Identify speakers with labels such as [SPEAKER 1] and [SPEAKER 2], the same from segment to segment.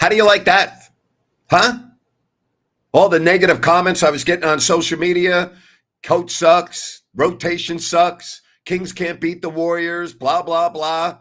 [SPEAKER 1] How do you like that? Huh? All the negative comments I was getting on social media. Coach sucks. Rotation sucks. Kings can't beat the Warriors. Blah, blah, blah.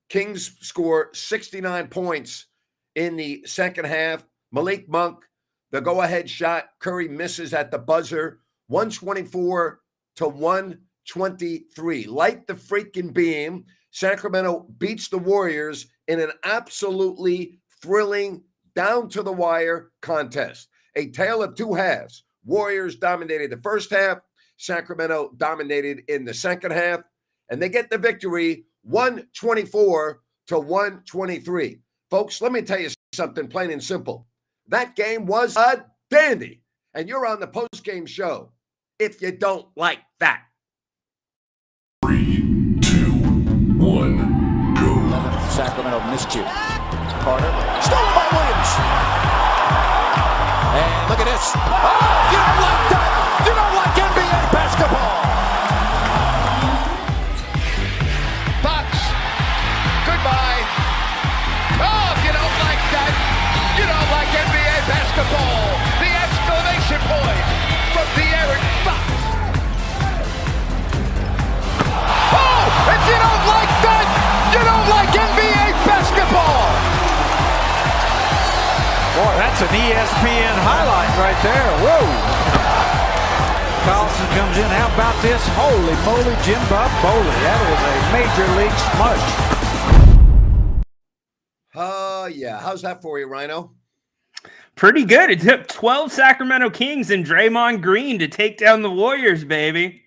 [SPEAKER 1] Kings score 69 points in the second half. Malik Monk, the go-ahead shot. Curry misses at the buzzer. 124 to 123. Light the freaking beam. Sacramento beats the Warriors in an absolutely thrilling, down-to-the-wire contest. A tale of two halves. Warriors dominated the first half. Sacramento dominated in the second half. And they get the victory 124 to 123. Folks, let me tell you something plain and simple. That game was a dandy. And you're on the Postgame show if you don't like that.
[SPEAKER 2] 3, 2, 1, go.
[SPEAKER 3] Sacramento miscue. Carter, stolen by Williams. And look at this. Oh, you don't like that. You don't like NBA basketball.
[SPEAKER 4] Fox, goodbye. Oh, if you don't like that, you don't like NBA basketball. The exclamation point from De'Aaron Fox. Oh, if you don't like that, you don't like NBA basketball.
[SPEAKER 3] Boy, that's an ESPN highlight right there. Whoa. Carlson comes in. How about this? Holy moly, Jim Bob Foley. That was a major league smush.
[SPEAKER 1] Yeah. How's that for you, Rhino?
[SPEAKER 5] Pretty good. It took 12 Sacramento Kings and Draymond Green to take down the Warriors, baby.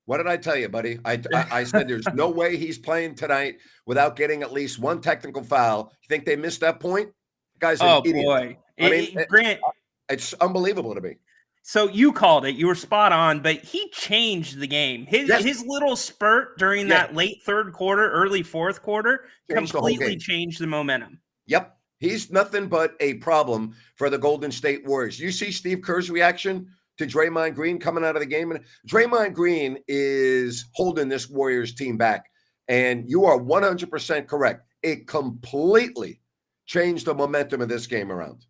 [SPEAKER 1] What did I tell you, buddy? I said there's no way he's playing tonight without getting at least one technical foul. You think they missed that point? The guy's an idiot.
[SPEAKER 5] Boy.
[SPEAKER 1] I mean,
[SPEAKER 5] Grant,
[SPEAKER 1] it's unbelievable to me.
[SPEAKER 5] So you called it. You were spot on, but he changed the game. His little spurt during that late third quarter, early fourth quarter completely changed the momentum.
[SPEAKER 1] Yep. He's nothing but a problem for the Golden State Warriors. You see Steve Kerr's reaction to Draymond Green coming out of the game. And Draymond Green is holding this Warriors team back. And you are 100% correct. It completely changed the momentum of this game around.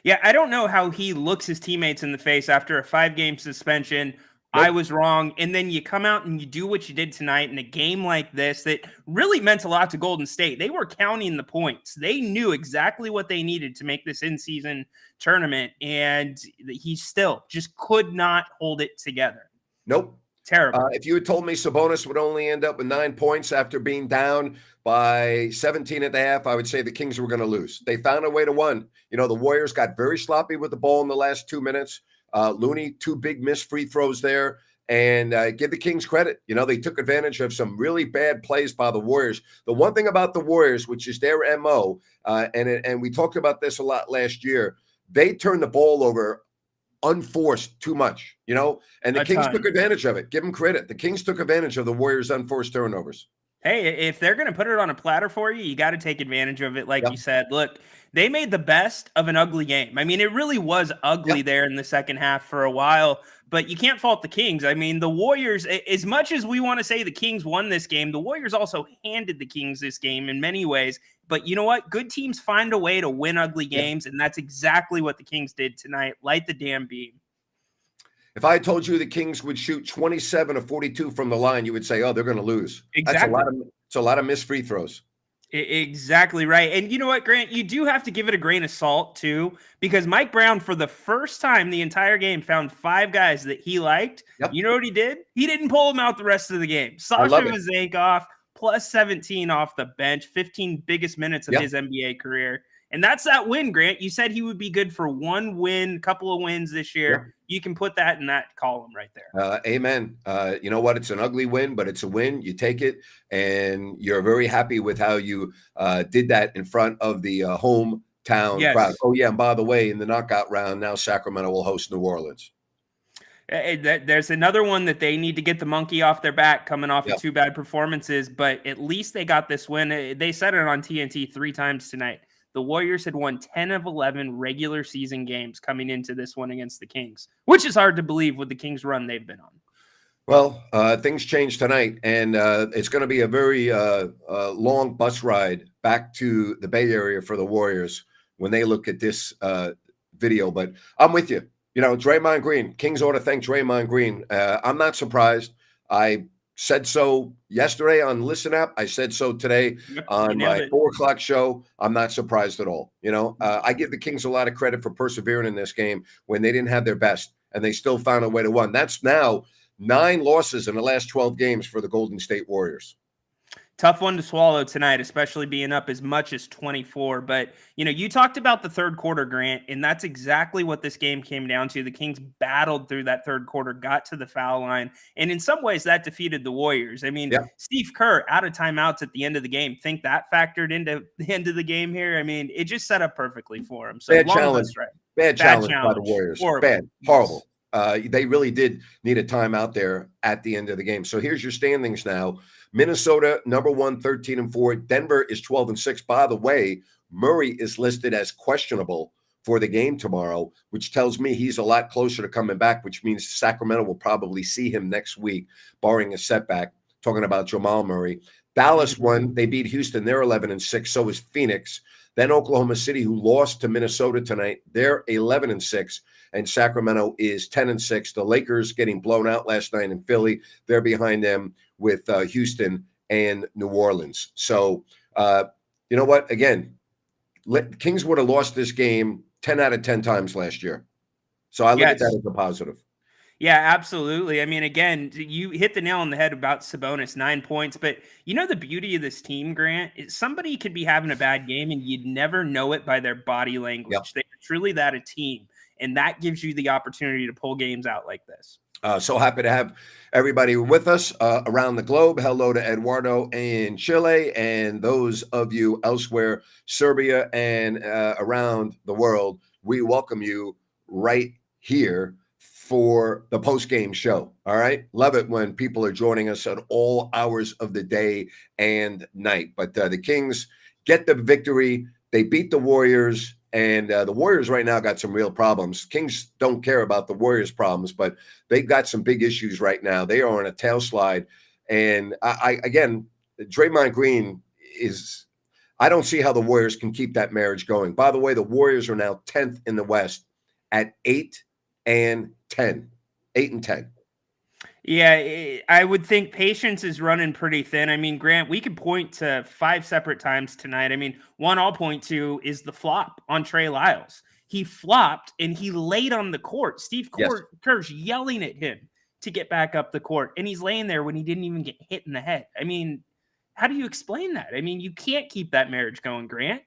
[SPEAKER 5] Yeah, I don't know how he looks his teammates in the face after a 5-game suspension. Nope. I was wrong. And then you come out and you do what you did tonight in a game like this that really meant a lot to Golden State. They were counting the points. They knew exactly what they needed to make this in-season tournament. And he still just could not hold it together.
[SPEAKER 1] Nope.
[SPEAKER 5] Terrible.
[SPEAKER 1] If you had told me Sabonis would only end up with 9 points after being down by 17 at the half, I would say the Kings were going to lose. They found a way to win. You know, the Warriors got very sloppy with the ball in the last 2 minutes. Looney, 2 big missed free throws there. And give the Kings credit. You know, they took advantage of some really bad plays by the Warriors. The one thing about the Warriors, which is their MO, and we talked about this a lot last year, they turned the ball over unforced too much, you know, and the Kings took advantage of it. Give them credit. The Kings took advantage of the Warriors' unforced turnovers.
[SPEAKER 5] Hey, if they're going to put it on a platter for you, you got to take advantage of it. Like you said, look, they made the best of an ugly game. I mean, it really was ugly there in the second half for a while, but you can't fault the Kings. I mean, the Warriors, as much as we want to say the Kings won this game, the Warriors also handed the Kings this game in many ways. But you know what? Good teams find a way to win ugly games, and that's exactly what the Kings did tonight. Light the damn beam.
[SPEAKER 1] If I told you the Kings would shoot 27 of 42 from the line, you would say, oh, they're going to lose.
[SPEAKER 5] Exactly.
[SPEAKER 1] It's a lot of missed free throws.
[SPEAKER 5] Exactly right. And you know what, Grant? You do have to give it a grain of salt, too, because Mike Brown, for the first time the entire game, found 5 guys that he liked. Yep. You know what he did? He didn't pull them out the rest of the game. Sasha Vezenkov, plus 17 off the bench, 15 biggest minutes of his NBA career. And that's that win, Grant. You said he would be good for 1 win, couple of wins this year. Yep. You can put that in that column right there.
[SPEAKER 1] Amen. You know what? It's an ugly win, but it's a win. You take it, and you're very happy with how you did that in front of the hometown crowd. Oh, yeah, and by the way, in the knockout round, now Sacramento will host New Orleans.
[SPEAKER 5] There's another one that they need to get the monkey off their back coming off of 2 bad performances, but at least they got this win. They said it on TNT 3 times tonight. The Warriors had won 10 of 11 regular season games coming into this one against the Kings, which is hard to believe with the Kings run they've been on.
[SPEAKER 1] Well, things changed tonight, and it's going to be a very long bus ride back to the Bay Area for the Warriors. when they look at this video. But I'm with you. You know, Draymond Green, Kings ought to thank Draymond Green. I'm not surprised. I said so yesterday on Listen App. I said so today on my 4 o'clock show. I'm not surprised at all. You know, I give the Kings a lot of credit for persevering in this game when they didn't have their best, and they still found a way to win. That's now 9 losses in the last 12 games for the Golden State Warriors.
[SPEAKER 5] Tough one to swallow tonight, especially being up as much as 24. But, you know, you talked about the third quarter, Grant, and that's exactly what this game came down to. The Kings battled through that third quarter, got to the foul line, and in some ways that defeated the Warriors. I mean, Steve Kerr out of timeouts at the end of the game. Think that factored into the end of the game here? I mean, it just set up perfectly for him. So
[SPEAKER 1] bad challenge.
[SPEAKER 5] Right.
[SPEAKER 1] Bad challenge by the Warriors.
[SPEAKER 5] Horrible.
[SPEAKER 1] Bad. Horrible. They really did need a timeout there at the end of the game. So here's your standings now. Minnesota, number 1, 13-4. Denver is 12-6. By the way, Murray is listed as questionable for the game tomorrow, which tells me he's a lot closer to coming back, which means Sacramento will probably see him next week, barring a setback. Talking about Jamal Murray. Dallas won. They beat Houston. They're 11-6. So is Phoenix. Then Oklahoma City, who lost to Minnesota tonight, they're 11-6. And Sacramento is 10-6. The Lakers getting blown out last night in Philly. They're behind them with Houston and New Orleans. So, you know what? Again, Kings would have lost this game 10 out of 10 times last year. So I look at that as a positive.
[SPEAKER 5] Yeah, absolutely. I mean, again, you hit the nail on the head about Sabonis, 9 points. But you know the beauty of this team, Grant, is somebody could be having a bad game and you'd never know it by their body language.
[SPEAKER 1] Yep.
[SPEAKER 5] They're truly that a team. And that gives you the opportunity to pull games out like this.
[SPEAKER 1] So happy to have everybody with us around the globe. Hello to Eduardo in Chile and those of you elsewhere, Serbia and around the world. We welcome you right here for the post-game show. All right. Love it when people are joining us at all hours of the day and night. But the Kings get the victory. They beat the Warriors. And the Warriors right now got some real problems. Kings don't care about the Warriors' problems, but they've got some big issues right now. They are on a tail slide. And again, Draymond Green I don't see how the Warriors can keep that marriage going. By the way, the Warriors are now 10th in the West at 8-10. 8-10.
[SPEAKER 5] Yeah, I would think patience is running pretty thin. I mean, Grant, we could point to 5 separate times tonight. I mean, one I'll point to is the flop on Trey Lyles. He flopped and he laid on the court. Steve Kerr's yelling at him to get back up the court, and he's laying there when he didn't even get hit in the head. I mean, how do you explain that? I mean, you can't keep that marriage going, Grant.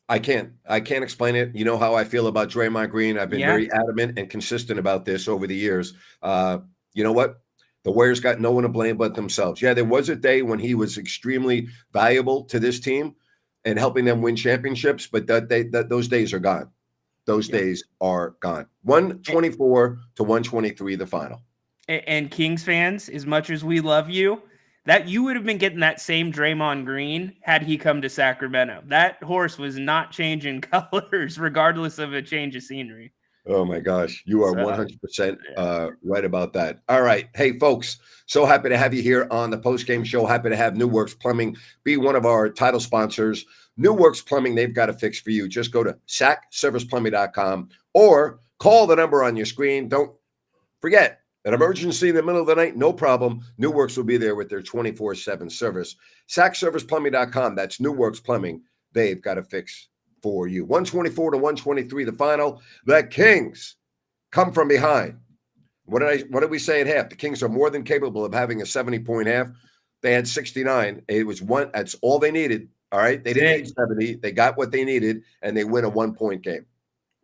[SPEAKER 1] I can't explain it. You know how I feel about Draymond Green. I've been very adamant and consistent about this over the years. You know what? The Warriors got no one to blame but themselves. Yeah, there was a day when he was extremely valuable to this team and helping them win championships, but those days are gone. Those days are gone. 124-123, the final.
[SPEAKER 5] And Kings fans, as much as we love you, that you would have been getting that same Draymond Green had he come to Sacramento. That horse was not changing colors regardless of a change of scenery.
[SPEAKER 1] Oh, my gosh. You are 100% right about that. All right. Hey, folks, so happy to have you here on the postgame show. Happy to have New Works Plumbing be one of our title sponsors. New Works Plumbing, they've got a fix for you. Just go to sacserviceplumbing.com or call the number on your screen. Don't forget, an emergency in the middle of the night, no problem. New Works will be there with their 24/7 service. sacserviceplumbing.com. That's New Works Plumbing. They've got a fix for you. 124-123, the final. The Kings come from behind. What did we say at half? The Kings are more than capable of having a 70-point half. They had 69. It was one. That's all they needed. All right. They didn't need 70. They got what they needed, and they win a 1-point game.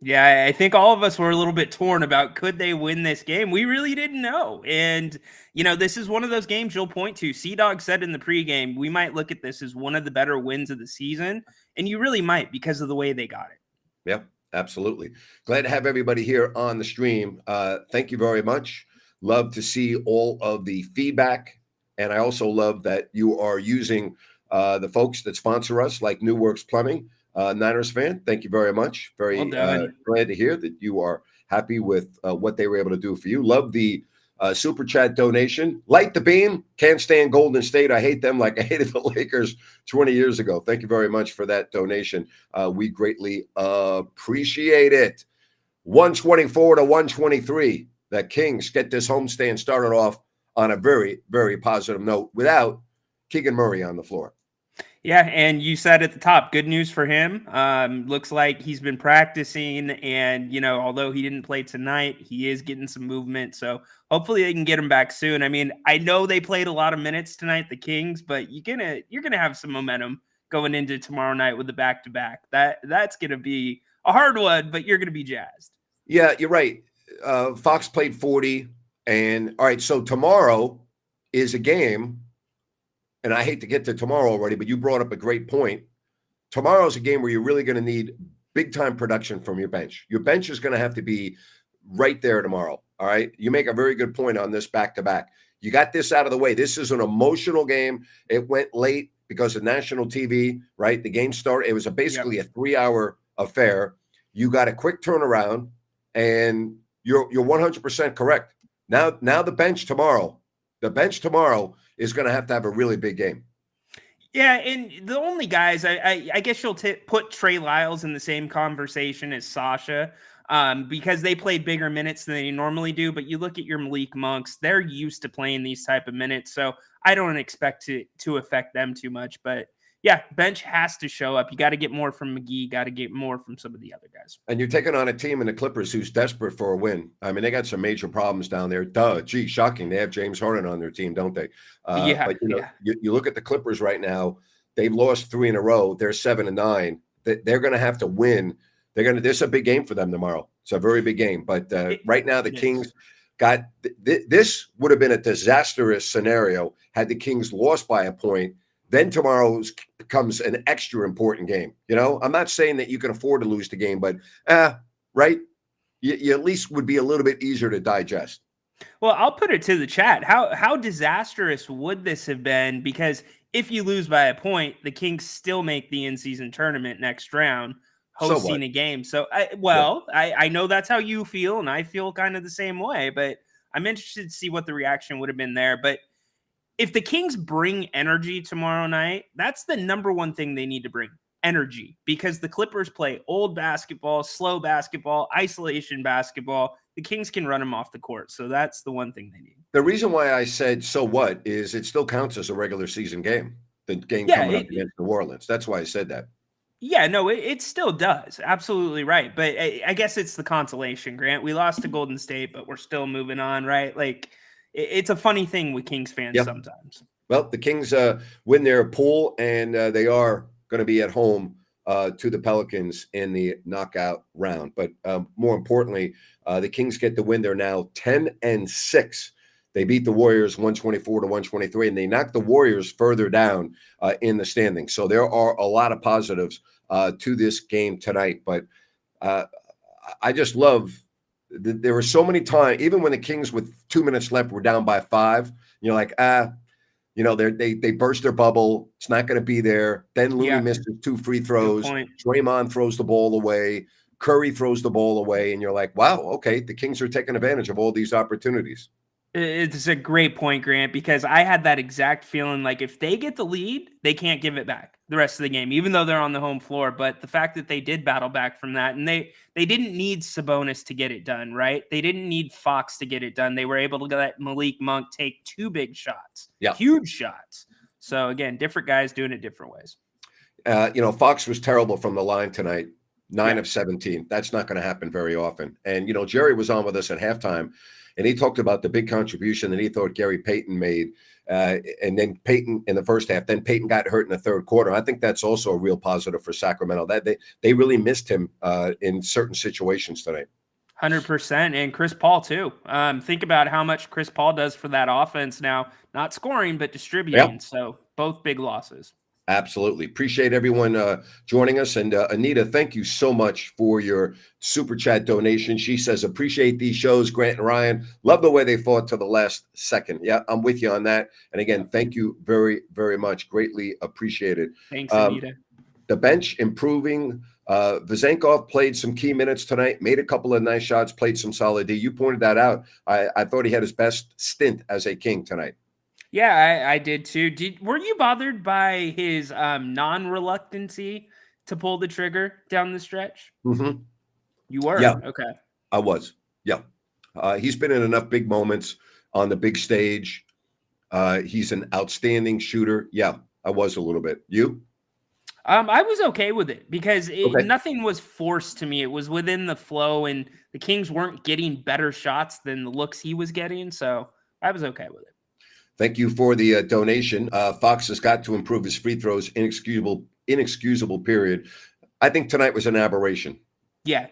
[SPEAKER 5] Yeah, I think all of us were a little bit torn about could they win this game. We really didn't know. And, you know, this is one of those games you'll point to. Sea-Dog said in the pregame, we might look at this as one of the better wins of the season. And you really might because of the way they got it.
[SPEAKER 1] Yep, absolutely. Glad to have everybody here on the stream. Thank you very much. Love to see all of the feedback. And I also love that you are using the folks that sponsor us, like New Works Plumbing. Niners fan, thank you very much. Very glad to hear that you are happy with what they were able to do for you. Love the super chat donation. Light the beam. Can't stand Golden State. I hate them like I hated the Lakers 20 years ago. Thank you very much for that donation. We greatly appreciate it. 124 to 123. The Kings get this homestand started off on a very, very positive note without Keegan Murray on the floor.
[SPEAKER 5] Yeah, and you said at the top, good news for him. Looks like he's been practicing, and although he didn't play tonight, he is getting some movement. So hopefully they can get him back soon. I mean, I know they played a lot of minutes tonight, the Kings, but you're gonna have some momentum going into tomorrow night with the back-to-back. That's gonna be a hard one, but you're gonna be jazzed.
[SPEAKER 1] Yeah, you're right. Fox played 40, and all right. So tomorrow is a game. And I hate to get to tomorrow already, but you brought up a great point. Tomorrow's a game where you're really going to need big-time production from your bench. Your bench is going to have to be right there tomorrow, all right? You make a very good point on this back-to-back. You got this out of the way. This is an emotional game. It went late because of national TV, right? The game started. It was basically a 3-hour affair. You got a quick turnaround, and you're 100% correct. Now the bench tomorrow is going to have a really big game.
[SPEAKER 5] Yeah, and the only guys, I guess you'll put Trey Lyles in the same conversation as Sasha because they played bigger minutes than they normally do. But you look at your Malik Monks, they're used to playing these type of minutes. So I don't expect to affect them too much. But yeah, bench has to show up. You got to get more from McGee, got to get more from some of the other guys.
[SPEAKER 1] And you're taking on a team in the Clippers who's desperate for a win. I mean, they got some major problems down there. Gee, shocking. They have James Harden on their team, don't they? But you look at the Clippers right now, they've lost 3 in a row. They're 7-9. They're going to have to win. This is a big game for them tomorrow. It's a very big game. But right now, the Kings got this would have been a disastrous scenario had the Kings lost by a point. Then tomorrow becomes an extra important game. I'm not saying that you can afford to lose the game, but right? You at least would be a little bit easier to digest.
[SPEAKER 5] Well, I'll put it to the chat. How disastrous would this have been? Because if you lose by a point, the Kings still make the in-season tournament next round, hosting a game. So, I know that's how you feel, and I feel kind of the same way. But I'm interested to see what the reaction would have been there. But if the Kings bring energy tomorrow night, that's the number one thing they need to bring, energy, because the Clippers play old basketball, slow basketball, isolation basketball. The Kings can run them off the court. So that's the one thing they need.
[SPEAKER 1] The reason why I said so what is it still counts as a regular season game, the game coming up against New Orleans. That's why I said that.
[SPEAKER 5] Yeah, no, it still does. Absolutely right. But I guess it's the consolation, Grant. We lost to Golden State, but we're still moving on, right? Like, it's a funny thing with Kings fans sometimes. Well,
[SPEAKER 1] the Kings win their pool, and they are going to be at home to the Pelicans in the knockout round. But more importantly, the Kings get the win. They're now 10-6. They beat the Warriors 124 to 123, and they knocked the Warriors further down in the standings. So there are a lot of positives to this game tonight. But I just love there were so many times, even when the Kings with 2 minutes left were down by 5, you're like, they burst their bubble. It's not going to be there. Then Looney misses 2 free throws. Draymond throws the ball away. Curry throws the ball away. And you're like, wow, okay, the Kings are taking advantage of all these opportunities.
[SPEAKER 5] It's a great point, Grant, because I had that exact feeling like if they get the lead, they can't give it back the rest of the game, even though they're on the home floor. But the fact that they did battle back from that, and they didn't need Sabonis to get it done, right? They didn't need Fox to get it done. They were able to let Malik Monk take 2 big shots, huge shots. So, again, different guys doing it different ways.
[SPEAKER 1] Fox was terrible from the line tonight, 9 of 17. That's not going to happen very often. And, Jerry was on with us at halftime, and he talked about the big contribution that he thought Gary Payton made. And then Payton in the first half, then Payton got hurt in the third quarter. I think that's also a real positive for Sacramento. That they really missed him in certain situations tonight.
[SPEAKER 5] 100%. And Chris Paul, too. Think about how much Chris Paul does for that offense now. Not scoring, but distributing. Yep. So both big losses.
[SPEAKER 1] Absolutely. Appreciate everyone joining us. And Anita, thank you so much for your super chat donation. She says, appreciate these shows, Grant and Ryan. Love the way they fought to the last second. Yeah, I'm with you on that. And again, thank you very, very much. Greatly appreciated.
[SPEAKER 5] Thanks, Anita.
[SPEAKER 1] The bench improving Vezenkov played some key minutes tonight, made a couple of nice shots, played some solid D. You pointed that out. I thought he had his best stint as a King tonight.
[SPEAKER 5] Yeah, I did too. Were you bothered by his non-reluctancy to pull the trigger down the stretch?
[SPEAKER 1] Mm-hmm.
[SPEAKER 5] You were?
[SPEAKER 1] Yeah.
[SPEAKER 5] Okay.
[SPEAKER 1] I was. Yeah. He's been in enough big moments on the big stage. He's an outstanding shooter. Yeah, I was a little bit. You?
[SPEAKER 5] I was okay with it because
[SPEAKER 1] Okay.
[SPEAKER 5] nothing was forced to me. It was within the flow, and the Kings weren't getting better shots than the looks he was getting, so I was okay with it.
[SPEAKER 1] Thank you for the donation. Fox has got to improve his free throws. Inexcusable period. I think tonight was an aberration.
[SPEAKER 5] Yeah.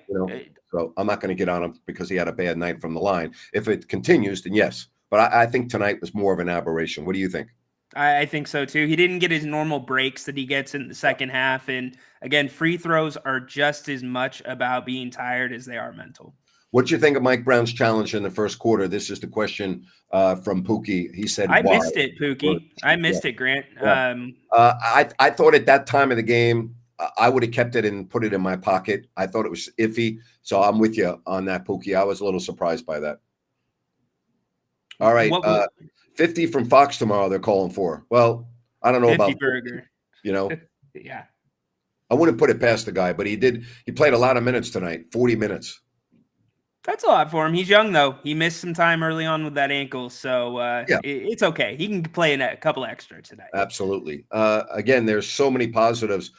[SPEAKER 1] So I'm not going to get on him because he had a bad night from the line. If it continues, then yes. But I think tonight was more of an aberration. What do you think?
[SPEAKER 5] I think so too. He didn't get his normal breaks that he gets in the second half. And again, free throws are just as much about being tired as they are mental.
[SPEAKER 1] What do you think of Mike Brown's challenge in the first quarter? This is the question from Pookie. He said,
[SPEAKER 5] I
[SPEAKER 1] why?
[SPEAKER 5] missed it, Pookie. I missed it, Grant.
[SPEAKER 1] Yeah. I thought at that time of the game, I would have kept it and put it in my pocket. I thought it was iffy. So I'm with you on that, Pookie. I was a little surprised by that. All right. 50 from Fox tomorrow they're calling for. Well, I don't know
[SPEAKER 5] 50
[SPEAKER 1] about
[SPEAKER 5] burger.
[SPEAKER 1] 50,
[SPEAKER 5] Yeah.
[SPEAKER 1] I wouldn't put it past the guy, but he played a lot of minutes tonight, 40 minutes.
[SPEAKER 5] That's a lot for him. He's young, though. He missed some time early on with that ankle, so it's okay. He can play in a couple extra tonight.
[SPEAKER 1] Absolutely. Again, there's so many positives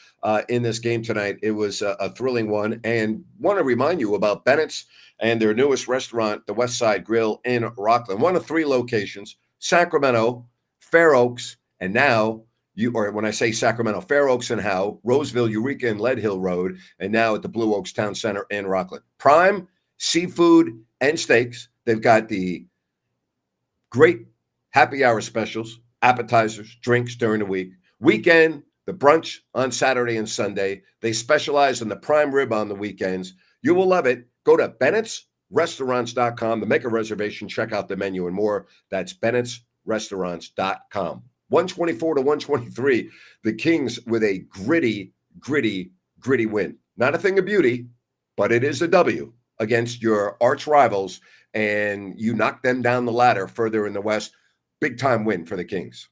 [SPEAKER 1] in this game tonight. It was a thrilling one. And want to remind you about Bennett's and their newest restaurant, the West Side Grill in Rockland. One of 3 locations, Sacramento, Fair Oaks, and now when I say Sacramento, Fair Oaks and Howe, Roseville, Eureka, and Lead Hill Road, and now at the Blue Oaks Town Center in Rockland. Prime seafood and steaks. They've got the great happy hour specials, appetizers, drinks during the week. Weekend, the brunch on Saturday and Sunday. They specialize in the prime rib on the weekends. You will love it. Go to Bennett'sRestaurants.com to make a reservation. Check out the menu and more. That's Bennett'sRestaurants.com. 124 to 123. The Kings with a gritty win. Not a thing of beauty, but it is a W against your arch rivals, and you knock them down the ladder further in the West. Big time win for the Kings.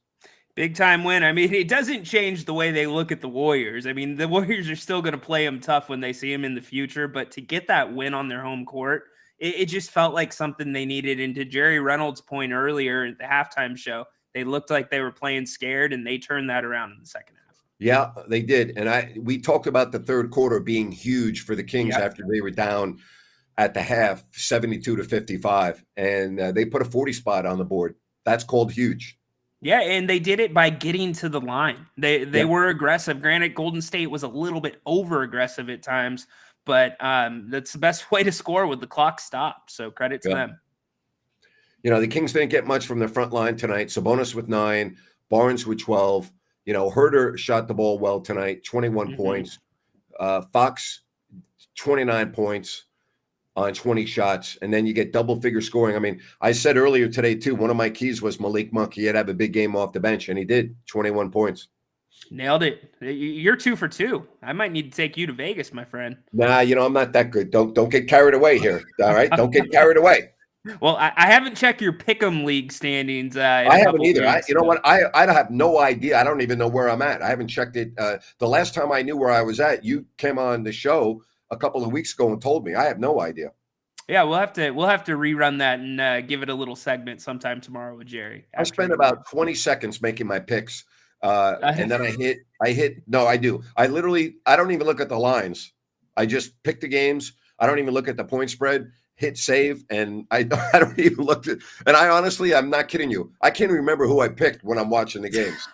[SPEAKER 5] Big time win. I mean, it doesn't change the way they look at the Warriors. I mean, the Warriors are still going to play them tough when they see them in the future, but to get that win on their home court, it just felt like something they needed. And to Jerry Reynolds' point earlier at the halftime show, they looked like they were playing scared, and they turned that around in the second half.
[SPEAKER 1] Yeah, they did. And we talked about the third quarter being huge for the Kings after they were down at the half, 72 to 55, and they put a 40 spot on the board. That's called huge.
[SPEAKER 5] Yeah, and they did it by getting to the line. They were aggressive. Granted, Golden State was a little bit over aggressive at times, but that's the best way to score with the clock stopped. So credit to them.
[SPEAKER 1] The Kings didn't get much from the front line tonight. Sabonis with 9, Barnes with 12. Herter shot the ball well tonight, 21 points. Fox, 29 points on 20 shots, and then you get double-figure scoring. I mean, I said earlier today, too, one of my keys was Malik Monk. He had to have a big game off the bench, and he did, 21 points.
[SPEAKER 5] Nailed it. You're 2 for 2. I might need to take you to Vegas, my friend.
[SPEAKER 1] Nah, I'm not that good. Don't get carried away here, all right? Don't get carried away.
[SPEAKER 5] Well, I haven't checked your Pick'em League standings.
[SPEAKER 1] I haven't either. I have no idea. I don't even know where I'm at. I haven't checked it. The last time I knew where I was at, you came on the show a couple of weeks ago and told me. I have no idea.
[SPEAKER 5] Yeah, we'll have to rerun that and give it a little segment sometime tomorrow with Jerry.
[SPEAKER 1] I spent about 20 seconds making my picks, and then I hit. No, I do. I don't even look at the lines. I just pick the games. I don't even look at the point spread. Hit save, and I don't even look at. And I'm not kidding you. I can't remember who I picked when I'm watching the games,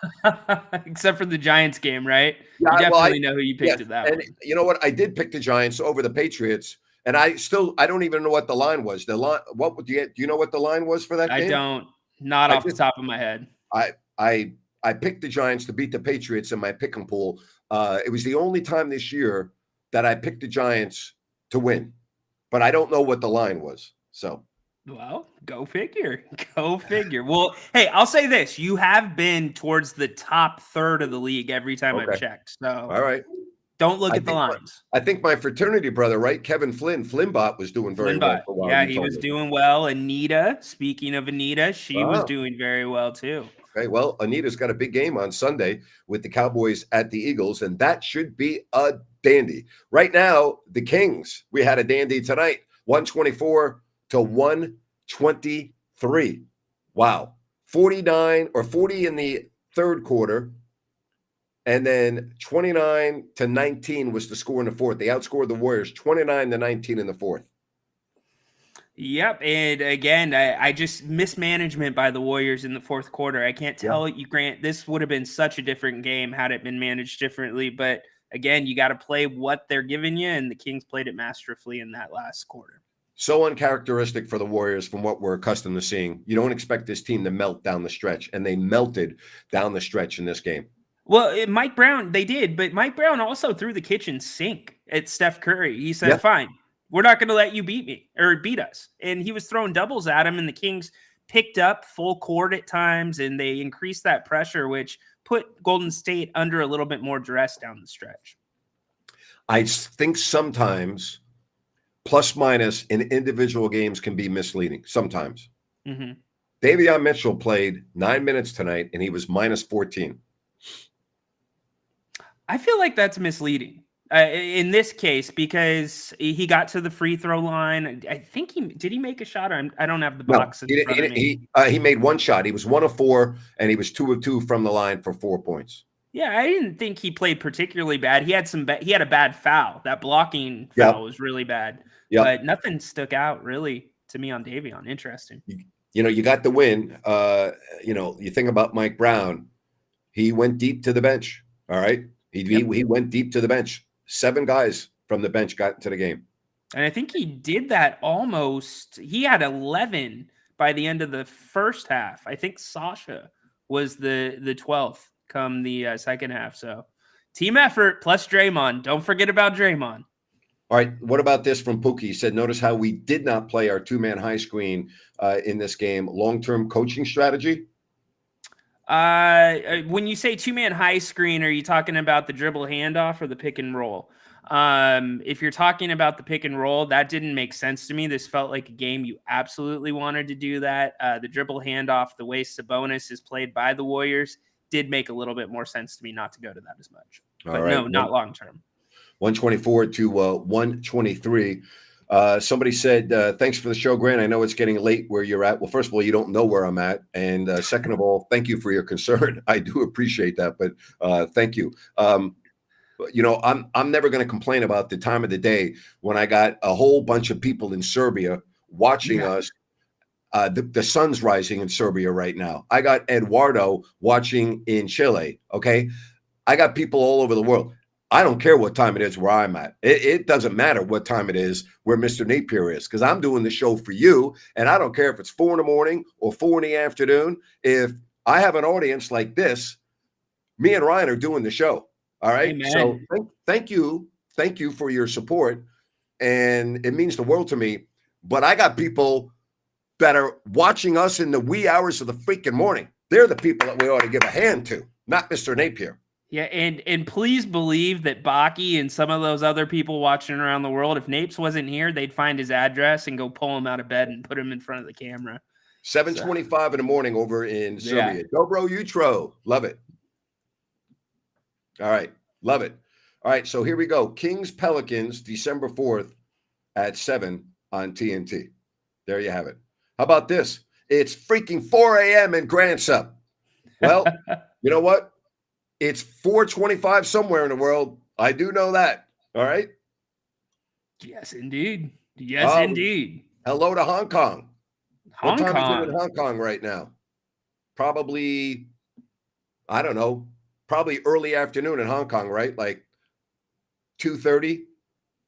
[SPEAKER 5] except for the Giants game, right?
[SPEAKER 1] Yeah,
[SPEAKER 5] you definitely know who you picked at that.
[SPEAKER 1] And
[SPEAKER 5] one.
[SPEAKER 1] You know what? I did pick the Giants over the Patriots, and I don't even know what the line was. The line. What do you know? What the line was for that game?
[SPEAKER 5] I don't. Not off the top of my head.
[SPEAKER 1] I picked the Giants to beat the Patriots in my pick and pool. It was the only time this year that I picked the Giants to win. But I don't know what the line was. So,
[SPEAKER 5] well, go figure. Go figure. Well, hey, I'll say this: you have been towards the top third of the league every time I've checked. So,
[SPEAKER 1] all right.
[SPEAKER 5] Don't look at the lines.
[SPEAKER 1] I think my fraternity brother, right, Kevin Flimbot was doing very well for a while.
[SPEAKER 5] Yeah, he was doing well. Anita, speaking of Anita, she was doing very well too.
[SPEAKER 1] Okay, well, Anita's got a big game on Sunday with the Cowboys at the Eagles, and that should be a dandy. Right now, the Kings, we had a dandy tonight, 124 to 123. Wow. 40 in the third quarter, and then 29 to 19 was the score in the fourth. They outscored the Warriors 29 to 19 in the fourth.
[SPEAKER 5] Yep, and again, I just mismanagement by the Warriors in the fourth quarter. I can't tell you, Grant, this would have been such a different game had it been managed differently. But again, you got to play what they're giving you, and the Kings played it masterfully in that last quarter.
[SPEAKER 1] So uncharacteristic for the Warriors from what we're accustomed to seeing. You don't expect this team to melt down the stretch, and they melted down the stretch in this game.
[SPEAKER 5] Well, Mike Brown, they did, but Mike Brown also threw the kitchen sink at Steph Curry. He said, fine, we're not going to let you beat us. And he was throwing doubles at him, and the Kings picked up full court at times, and they increased that pressure, which put Golden State under a little bit more duress down the stretch.
[SPEAKER 1] I think sometimes plus minus in individual games can be misleading sometimes.
[SPEAKER 5] Mm-hmm.
[SPEAKER 1] Davion Mitchell played 9 minutes tonight, and he was minus 14.
[SPEAKER 5] I feel like that's misleading in this case because he got to the free throw line. I think did he make a shot? I don't have the box in front of me.
[SPEAKER 1] He made one shot. He was 1 of 4, and he was 2 of 2 from the line for 4 points.
[SPEAKER 5] Yeah, I didn't think he played particularly bad. He had he had a bad foul. That blocking foul was really bad. Yep. But nothing stuck out really to me on Davion. Interesting.
[SPEAKER 1] You got the win. You think about Mike Brown. He went deep to the bench. All right. He went deep to the bench. 7 guys from the bench got into the game.
[SPEAKER 5] And I think he did that almost. He had 11 by the end of the first half. I think Sasha was the 12th come the second half. So team effort plus Draymond. Don't forget about Draymond.
[SPEAKER 1] All right. What about this from Pookie? He said, notice how we did not play our 2-man high screen in this game. Long-term coaching strategy?
[SPEAKER 5] When you say 2-man high screen, are you talking about the dribble handoff or the pick and roll? If you're talking about the pick and roll, that didn't make sense to me. This felt like a game you absolutely wanted to do that. The dribble handoff, the way Sabonis is played by the Warriors, did make a little bit more sense to me not to go to that as much. But no, not long term.
[SPEAKER 1] 124 to 123. Somebody said, thanks for the show, Grant. I know it's getting late where you're at. Well, first of all, you don't know where I'm at. And second of all, thank you for your concern. I do appreciate that, but thank you. I'm never going to complain about the time of the day when I got a whole bunch of people in Serbia watching us. The sun's rising in Serbia right now. I got Eduardo watching in Chile. Okay. I got people all over the world. I don't care what time it is where I'm at. It doesn't matter what time it is where Mr. Napier is, because I'm doing the show for you. And I don't care if it's 4 a.m. or 4 p.m. If I have an audience like this, me and Ryan are doing the show. All right. Amen. So thank you. Thank you for your support. And it means the world to me. But I got people that are watching us in the wee hours of the freaking morning. They're the people that we ought to give a hand to, not Mr. Napier.
[SPEAKER 5] Yeah, and please believe that Baki and some of those other people watching around the world, if Napes wasn't here, they'd find his address and go pull him out of bed and put him in front of the camera.
[SPEAKER 1] 7:25 in the morning over in Serbia. Dobro Jutro. Love it. All right. Love it. All right, so here we go. Kings Pelicans, December 4th at 7 on TNT. There you have it. How about this? It's freaking 4 a.m. in Grants Up. Well, you know what? It's 4:25 somewhere in the world. I do know that. All right.
[SPEAKER 5] Yes, indeed. Yes, indeed.
[SPEAKER 1] Hello to Hong Kong.
[SPEAKER 5] What time
[SPEAKER 1] is it in Hong Kong right now? Probably, I don't know, probably early afternoon in Hong Kong, right? Like 2:30,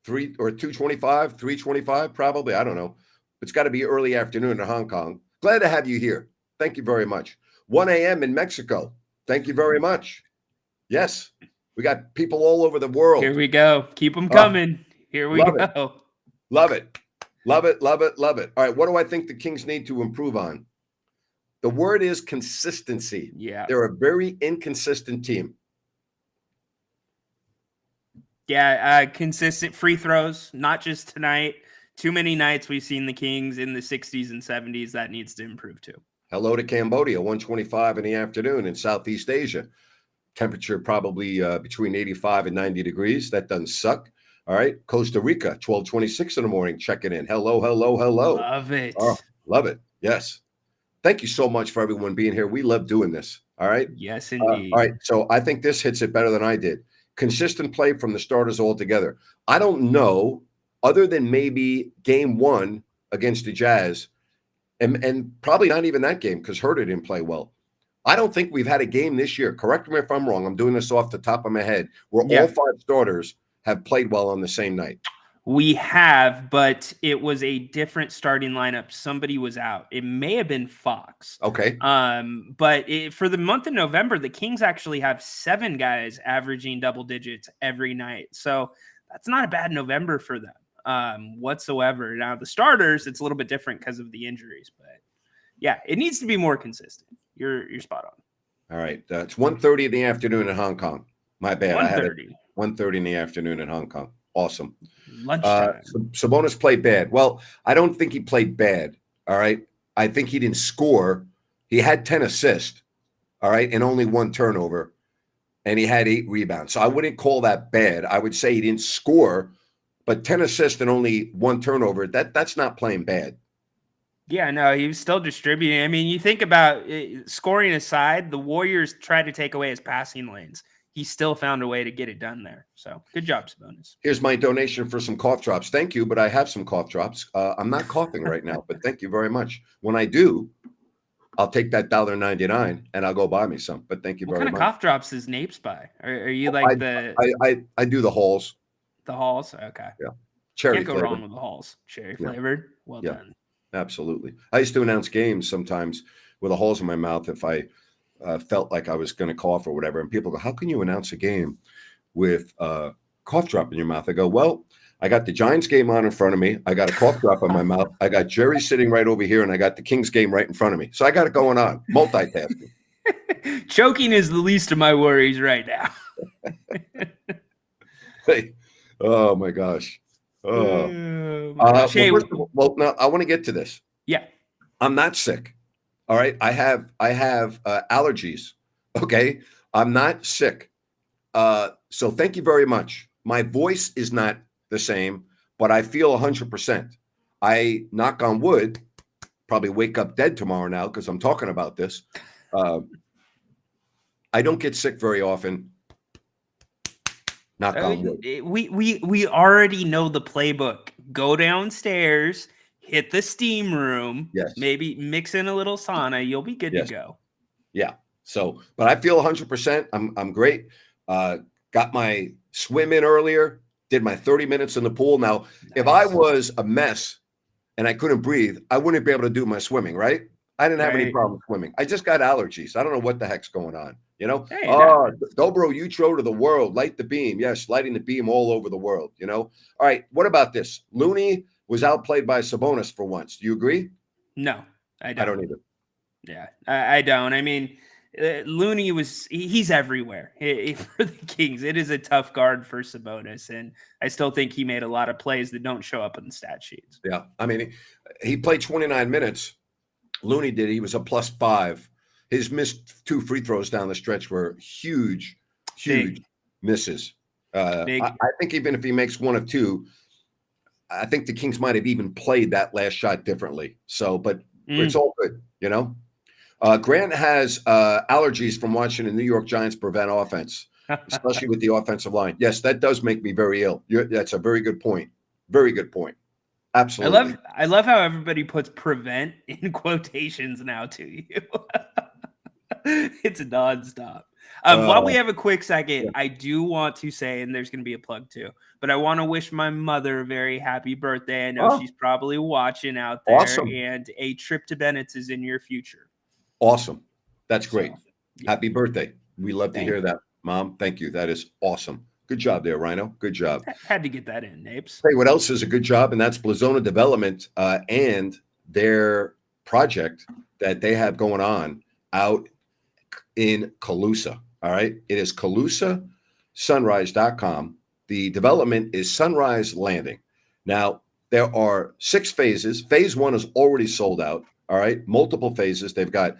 [SPEAKER 1] 3 or 2:25, 3:25, probably. I don't know. It's got to be early afternoon in Hong Kong. Glad to have you here. Thank you very much. 1 a.m. in Mexico. Thank you very much. Yes, we got people all over the world.
[SPEAKER 5] Here we go. Keep them coming. Here we go.
[SPEAKER 1] Love it. Love it. Love it. Love it. All right. What do I think the Kings need to improve on? The word is consistency.
[SPEAKER 5] Yeah.
[SPEAKER 1] They're a very inconsistent team.
[SPEAKER 5] Yeah, consistent free throws, not just tonight. Too many nights we've seen the Kings in the 60s and 70s. That needs to improve too.
[SPEAKER 1] Hello to Cambodia, 125 in the afternoon in Southeast Asia. Temperature probably between 85 and 90 degrees. That doesn't suck. All right. Costa Rica, 1226 in the morning, checking in. Hello, hello, hello.
[SPEAKER 5] Love it.
[SPEAKER 1] Oh, love it. Yes. Thank you so much for everyone being here. We love doing this. All right.
[SPEAKER 5] Yes, indeed.
[SPEAKER 1] All right. So I think this hits it better than I did. Consistent play from the starters all together. I don't know, other than maybe game one against the Jazz, and probably not even that game because Herter didn't play well. I don't think we've had a game this year. Correct me if I'm wrong. I'm doing this off the top of my head, where all five starters have played well on the same night.
[SPEAKER 5] We have, but it was a different starting lineup. Somebody was out. It may have been Fox.
[SPEAKER 1] Okay.
[SPEAKER 5] But for the month of November, the Kings actually have 7 guys averaging double digits every night. So that's not a bad November for them whatsoever. Now the starters, it's a little bit different because of the injuries, but yeah, it needs to be more consistent. You're spot on.
[SPEAKER 1] All right. It's 1:30 in the afternoon in Hong Kong. My bad.
[SPEAKER 5] 1:30.
[SPEAKER 1] 1:30 in the afternoon in Hong Kong. Awesome.
[SPEAKER 5] Lunchtime.
[SPEAKER 1] Sabonis played bad. Well, I don't think he played bad. All right. I think he didn't score. He had 10 assists. All right. And only 1 turnover. And he had 8 rebounds. So I wouldn't call that bad. I would say he didn't score, but 10 assists and only 1 turnover. That's not playing bad.
[SPEAKER 5] Yeah, no, he was still distributing. I mean, you think about scoring aside, the Warriors tried to take away his passing lanes. He still found a way to get it done there. So good job, Sabonis.
[SPEAKER 1] Here's my donation for some cough drops. Thank you, but I have some cough drops. I'm not coughing right now, but thank you very much. When I do, I'll take that $1.99 and I'll go buy me some. But thank you very much.
[SPEAKER 5] What kind of cough drops is Napes buy? Are you like
[SPEAKER 1] I do the Halls.
[SPEAKER 5] The Halls? Okay.
[SPEAKER 1] Yeah. Cherry
[SPEAKER 5] Can't go
[SPEAKER 1] flavored.
[SPEAKER 5] wrong with the Halls. Cherry flavored. Well done.
[SPEAKER 1] Absolutely. I used to announce games sometimes with a Halls in my mouth if I felt like I was going to cough or whatever. And people go, how can you announce a game with a cough drop in your mouth? I go, well, I got the Giants game on in front of me. I got a cough drop in my mouth. I got Jerry sitting right over here, and I got the Kings game right in front of me. So I got it going on. Multitasking.
[SPEAKER 5] Choking is the least of my worries right now.
[SPEAKER 1] Hey, oh my gosh. Oh. Well, now I want to get to this.
[SPEAKER 5] Yeah.
[SPEAKER 1] I'm not sick. All right. I have allergies. Okay. I'm not sick. So thank you very much. My voice is not the same, but I feel 100%. I, knock on wood, probably wake up dead tomorrow now because I'm talking about this. I don't get sick very often. Knock on wood.
[SPEAKER 5] We already know the playbook. Go downstairs, hit the steam room.
[SPEAKER 1] Yes.
[SPEAKER 5] Maybe mix in a little sauna. You'll be good to go.
[SPEAKER 1] Yeah. So, but I feel 100%. I'm great. Got my swim in earlier. Did my 30 minutes in the pool. Now, if I was a mess and I couldn't breathe, I wouldn't be able to do my swimming. Right. I didn't have any problem swimming. I just got allergies. I don't know what the heck's going on. You know, Dobro Utro to the world, light the beam. Yes, lighting the beam all over the world, you know. All right, what about this? Looney was outplayed by Sabonis for once. Do you agree?
[SPEAKER 5] No, I don't.
[SPEAKER 1] I don't either.
[SPEAKER 5] Yeah, I don't. I mean, Looney he's everywhere for the Kings. It is a tough guard for Sabonis, and I still think he made a lot of plays that don't show up in the stat sheets.
[SPEAKER 1] Yeah, I mean, he played 29 minutes. Looney did. He was a +5. His missed 2 free throws down the stretch were huge misses. I think even if he makes 1 of 2, I think the Kings might have even played that last shot differently. So, but it's all good, you know. Grant has allergies from watching the New York Giants prevent offense, especially with the offensive line. Yes, that does make me very ill. That's a very good point. Very good point. Absolutely.
[SPEAKER 5] I love how everybody puts prevent in quotations now to you. It's a nonstop. While we have a quick second, I do want to say, and there's going to be a plug too, but I want to wish my mother a very happy birthday. I know she's probably watching out there.
[SPEAKER 1] Awesome.
[SPEAKER 5] And a trip to Bennett's is in your future.
[SPEAKER 1] Awesome. That's great. Happy birthday. We love to hear that, Mom. Thank you. That is awesome. Good job there, Rhino. Good job.
[SPEAKER 5] Had to get that in, Napes.
[SPEAKER 1] Hey, what else is a good job? And that's Blazona Development and their project that they have going on out in Calusa. All right. It is CalusaSunrise.com. The development is Sunrise Landing. Now, there are 6 phases. Phase 1 is already sold out. All right, multiple phases. They've got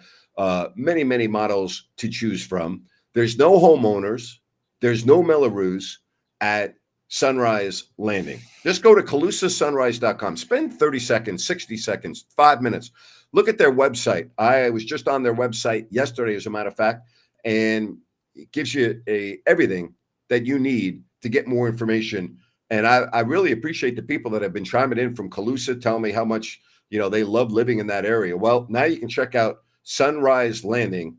[SPEAKER 1] many, many models to choose from. There's no homeowners. There's no Mellorews at Sunrise Landing. Just go to CalusaSunrise.com. Spend 30 seconds, 60 seconds, 5 minutes. Look at their website. I was just on their website yesterday, as a matter of fact, and it gives you everything that you need to get more information. And I really appreciate the people that have been chiming in from Calusa, telling me how much they love living in that area. Well, now you can check out Sunrise Landing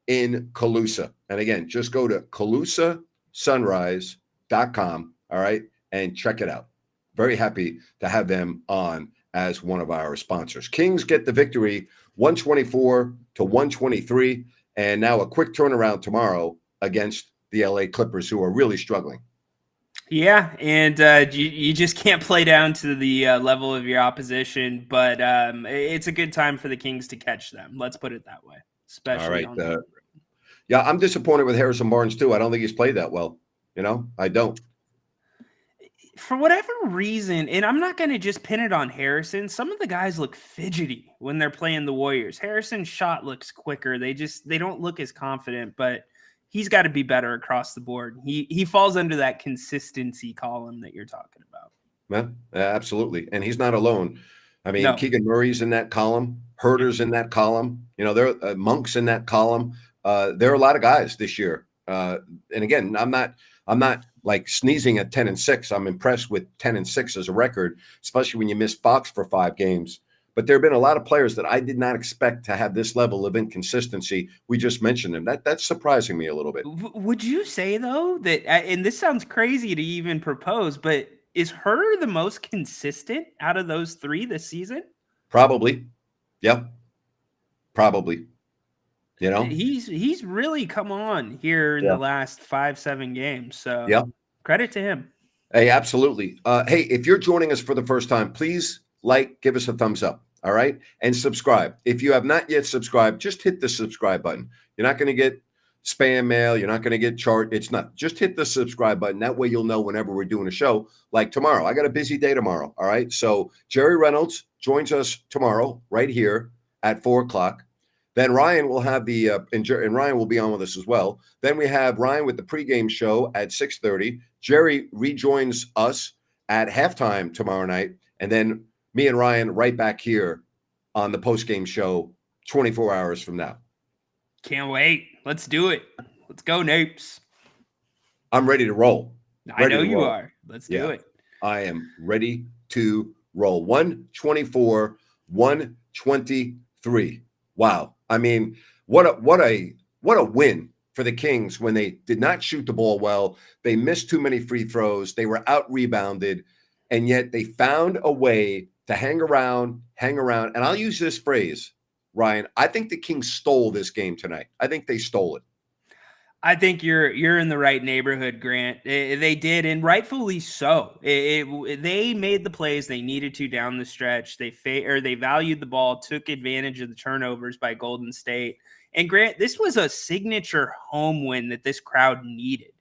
[SPEAKER 1] in Calusa. And again, just go to CalusaSunrise.com, all right, and check it out. Very happy to have them on as one of our sponsors. Kings get the victory 124-123, and now a quick turnaround tomorrow against the LA Clippers, who are really struggling.
[SPEAKER 5] Yeah, and you just can't play down to the level of your opposition, but it's a good time for the Kings to catch them. Let's put it that way. Especially
[SPEAKER 1] all right. Yeah, I'm disappointed with Harrison Barnes too. I don't think he's played that well. I don't.
[SPEAKER 5] For whatever reason, and I'm not going to just pin it on Harrison, some of the guys look fidgety when they're playing the Warriors. Harrison's shot looks quicker. They don't look as confident, but he's got to be better across the board. He falls under that consistency column that you're talking about.
[SPEAKER 1] Yeah, absolutely. And he's not alone. I mean,
[SPEAKER 5] No.
[SPEAKER 1] Keegan Murray's in that column, Herter's in that column. There are Monk's in that column. There are a lot of guys this year. And again, I'm not like sneezing at 10-6. I'm impressed with 10-6 as a record, especially when you miss Fox for 5 games. But there have been a lot of players that I did not expect to have this level of inconsistency. We just mentioned them. That's surprising me a little bit.
[SPEAKER 5] Would you say, though, that, and this sounds crazy to even propose, but is Herter the most consistent out of those 3 this season?
[SPEAKER 1] Probably. Yep. Probably.
[SPEAKER 5] He's really come on here in the last 5-7 games. So credit to him.
[SPEAKER 1] Hey, absolutely. Hey, if you're joining us for the first time, please give us a thumbs up. All right. And subscribe. If you have not yet subscribed, just hit the subscribe button. You're not going to get spam mail. You're not going to get chart. It's not. Just hit the subscribe button. That way you'll know whenever we're doing a show like tomorrow. I got a busy day tomorrow. All right. So Jerry Reynolds joins us tomorrow right here at 4:00. Then Ryan will have and Ryan will be on with us as well. Then we have Ryan with the pregame show at 6:30. Jerry rejoins us at halftime tomorrow night. And then me and Ryan right back here on the postgame show 24 hours from now.
[SPEAKER 5] Can't wait. Let's do it. Let's go, Napes.
[SPEAKER 1] I'm ready to roll.
[SPEAKER 5] I know you are. Let's do it.
[SPEAKER 1] I am ready to roll. 124, 123. Wow. I mean, what a win for the Kings when they did not shoot the ball well. They missed too many free throws. They were out rebounded, and yet they found a way to hang around. And I'll use this phrase, Ryan. I think the Kings stole this game tonight. I think they stole it.
[SPEAKER 5] I think you're in the right neighborhood, Grant. They did, and rightfully so. They made the plays they needed to down the stretch. They valued the ball, took advantage of the turnovers by Golden State. And Grant, this was a signature home win that this crowd needed.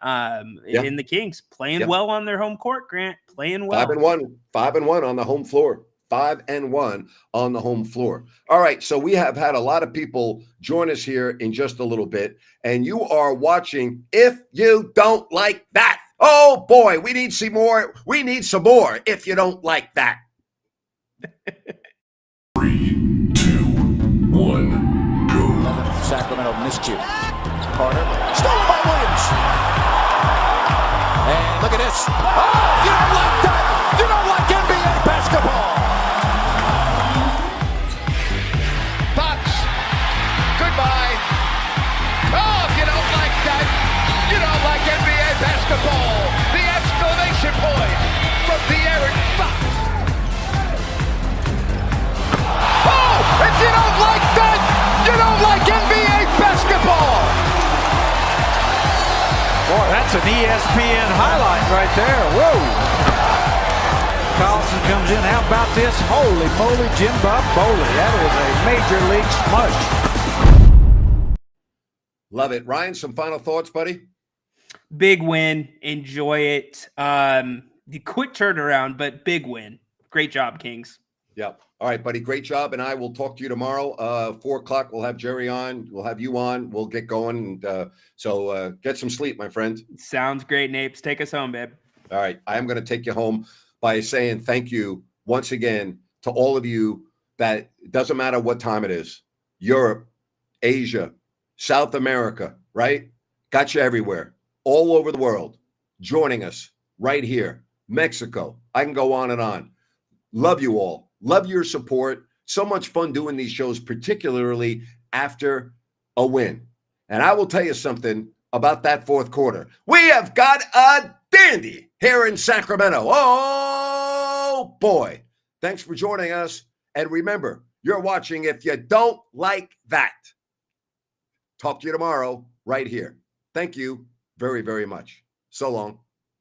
[SPEAKER 5] In the Kings playing well on their home court, Grant, playing well.
[SPEAKER 1] 5-1 on the home floor. 5-1 on the home floor. All right, so we have had a lot of people join us here in just a little bit, and you are watching If You Don't Like That. Oh boy, we need some more. We need some more If You Don't Like That.
[SPEAKER 2] 3, 2, 1, go.
[SPEAKER 6] Sacramento miscue. Carter, stolen by Williams. And look at this. Oh, you don't like that. You don't like NBA basketball.
[SPEAKER 4] Goodbye. Oh, if you don't like that, you don't like NBA basketball. The exclamation point from De'Aaron Fox. Oh, if you don't like that, you don't like NBA basketball.
[SPEAKER 3] Boy, that's an ESPN highlight right there. Whoa. Carlson comes in. How about this? Holy moly, Jim Bob Foley. That was a major league smush.
[SPEAKER 1] Love it. Ryan, some final thoughts, buddy?
[SPEAKER 5] Big win. Enjoy it. The quick turnaround, but big win. Great job, Kings.
[SPEAKER 1] Yep. All right, buddy. Great job. And I will talk to you tomorrow. 4 o'clock. We'll have Jerry on. We'll have you on. We'll get going. And, so get some sleep, my friend.
[SPEAKER 5] Sounds great, Napes. Take us home, babe.
[SPEAKER 1] All right. I am going to take you home by saying thank you once again to all of you that it doesn't matter what time it is. Europe, Asia, South America, right? Got you everywhere, all over the world, joining us right here. Mexico. I can go on and on. Love you all. Love your support. So much fun doing these shows, particularly after a win. And I will tell you something about that fourth quarter. We have got a dandy here in Sacramento. Oh, boy. Thanks for joining us. And remember, you're watching If You Don't Like That. Talk to you tomorrow right here. Thank you very, very much. So long.